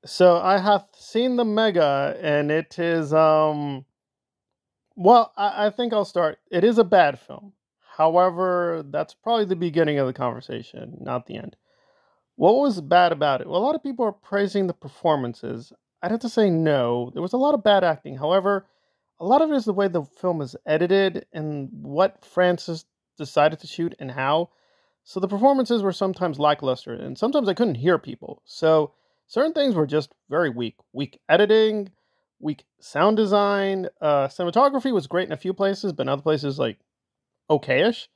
So I have seen the Mega, and it is well, I think I'll start. It is a bad film. However, that's probably the beginning of the conversation, not the end. What was bad about it? Well, a lot of people are praising the performances. I'd have to say no. There was a lot of bad acting. However, a lot of it is the way the film is edited and what Francis decided to shoot and how. So the performances were sometimes lackluster, and sometimes I couldn't hear people. So certain things were just very weak. Weak editing, weak sound design. Cinematography was great in a few places, but in other places, like, okayish.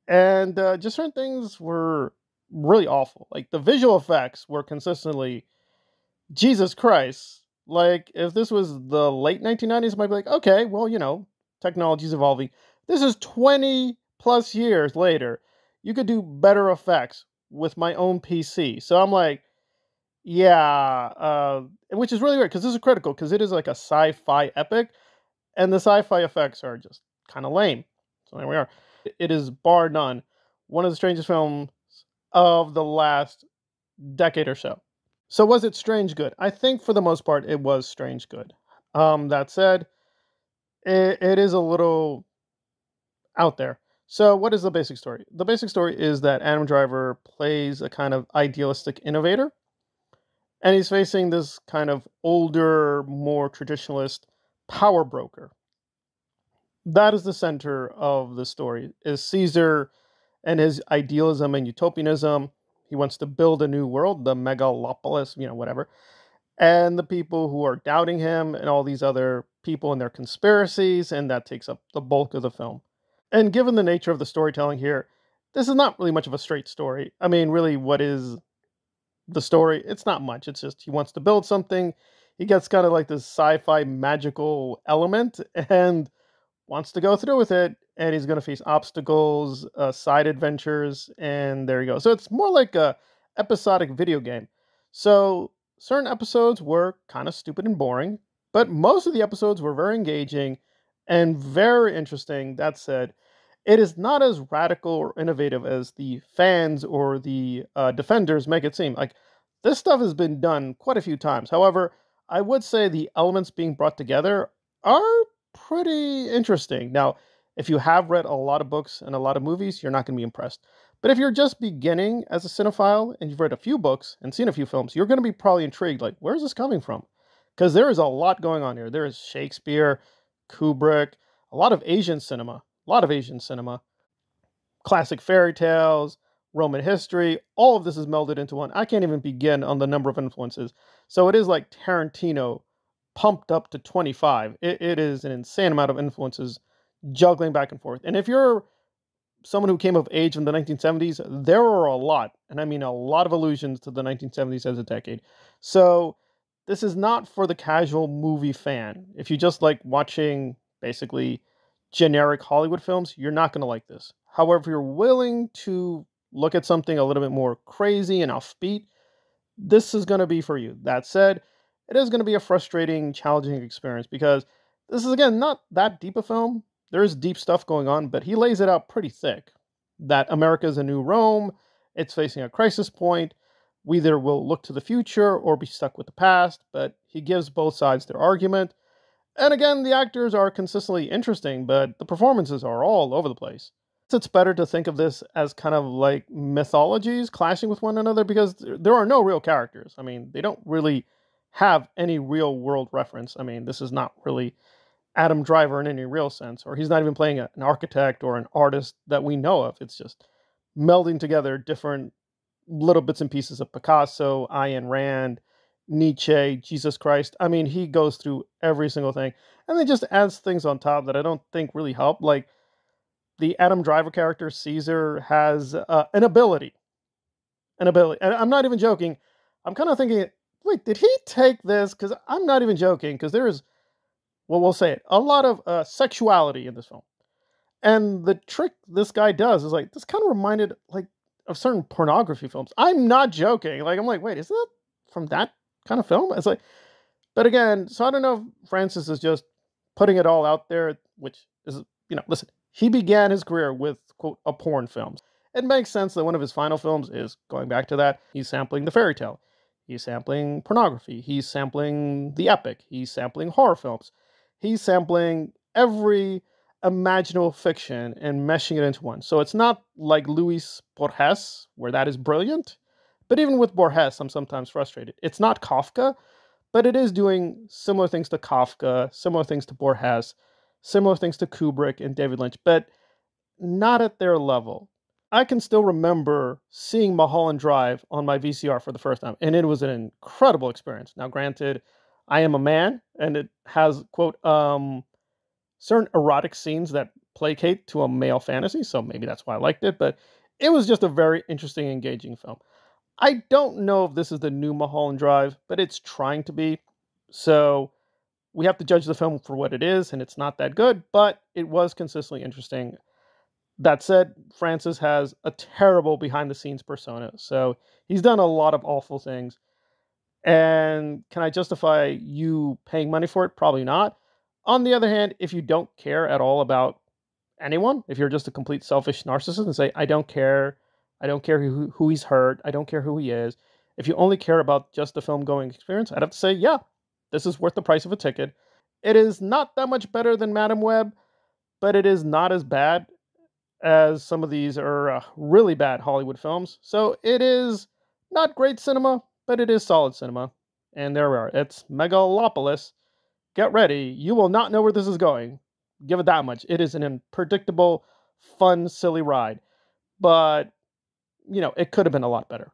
And just certain things were really awful. Like, the visual effects were consistently, Jesus Christ. Like, if this was the late 1990s, I might be like, okay, well, technology's evolving. This is 20 plus years later. You could do better effects with my own PC. So I'm like, yeah, which is really weird because this is critical because it is like a sci-fi epic, and the sci-fi effects are just kind of lame. So there we are. It is bar none one of the strangest films of the last decade or so. So was it strange good? I think for the most part it was strange good. That said, it is a little out there. So what is the basic story? The basic story is that Adam Driver plays a kind of idealistic innovator, and he's facing this kind of older, more traditionalist power broker. That is the center of the story, is Caesar and his idealism and utopianism. He wants to build a new world, the Megalopolis, whatever. And the people who are doubting him and all these other people and their conspiracies, and that takes up the bulk of the film. And given the nature of the storytelling here, this is not really much of a straight story. I mean, really, what is the story? It's not much. It's just he wants to build something. He gets kind of like this sci-fi magical element and wants to go through with it. And he's going to face obstacles, side adventures, and there you go. So it's more like a episodic video game. So certain episodes were kind of stupid and boring, but most of the episodes were very engaging and very interesting. That said, it is not as radical or innovative as the fans or the defenders make it seem. Like, this stuff has been done quite a few times. However, I would say the elements being brought together are pretty interesting. Now, if you have read a lot of books and a lot of movies, you're not going to be impressed. But if you're just beginning as a cinephile and you've read a few books and seen a few films, you're going to be probably intrigued. Like, where's this coming from? Because there is a lot going on here. There is Shakespeare, Kubrick, a lot of Asian cinema, classic fairy tales, Roman history. All of this is melded into one. I can't even begin on the number of influences. So it is like Tarantino pumped up to 25. It is an insane amount of influences juggling back and forth. And if you're someone who came of age in the 1970s, there are a lot, and I mean a lot of allusions to the 1970s as a decade. So this is not for the casual movie fan. If you just like watching basically generic Hollywood films, you're not going to like this. However, if you're willing to look at something a little bit more crazy and offbeat, this is going to be for you. That said, it is going to be a frustrating, challenging experience because this is, again, not that deep a film. There is deep stuff going on, but he lays it out pretty thick. That America is a new Rome, it's facing a crisis point. We either will look to the future or be stuck with the past, but he gives both sides their argument. And again, the actors are consistently interesting, but the performances are all over the place. It's better to think of this as kind of like mythologies clashing with one another because there are no real characters. I mean, they don't really have any real world reference. I mean, this is not really Adam Driver in any real sense, or he's not even playing an architect or an artist that we know of. It's just melding together different little bits and pieces of Picasso, Ayn Rand, Nietzsche, Jesus Christ. I mean, he goes through every single thing, and then just adds things on top that I don't think really help. Like, the Adam Driver character, Caesar, has an ability. And I'm not even joking. I'm kind of thinking, wait, did he take this? Because I'm not even joking, because there is, well, we'll say it, a lot of sexuality in this film. And the trick this guy does is like, this kind of reminded like of certain pornography films. I'm not joking. Like, I'm like, wait, is that from that kind of film? It's like, but again, so I don't know if Francis is just putting it all out there, which is, listen, he began his career with, quote, a porn film. It makes sense that one of his final films is going back to that. He's sampling the fairy tale. He's sampling pornography. He's sampling the epic. He's sampling horror films. He's sampling every imaginable fiction and meshing it into one. So it's not like Luis Borges, where that is brilliant. But even with Borges, I'm sometimes frustrated. It's not Kafka, but it is doing similar things to Kafka, similar things to Borges, similar things to Kubrick and David Lynch, but not at their level. I can still remember seeing Mulholland Drive on my VCR for the first time, and it was an incredible experience. Now, granted, I am a man, and it has, quote, certain erotic scenes that placate to a male fantasy, so maybe that's why I liked it, but it was just a very interesting, engaging film. I don't know if this is the new Mulholland Drive, but it's trying to be, so we have to judge the film for what it is, and it's not that good, but it was consistently interesting. That said, Francis has a terrible behind the scenes persona. So he's done a lot of awful things. And can I justify you paying money for it? Probably not. On the other hand, if you don't care at all about anyone, if you're just a complete selfish narcissist and say, I don't care who he's hurt, I don't care who he is. If you only care about just the film going experience, I'd have to say, yeah, this is worth the price of a ticket. It is not that much better than Madam Web, but it is not as bad as some of these are really bad Hollywood films. So it is not great cinema, but it is solid cinema. And there we are. It's Megalopolis. Get ready. You will not know where this is going. Give it that much. It is an unpredictable, fun, silly ride. But, it could have been a lot better.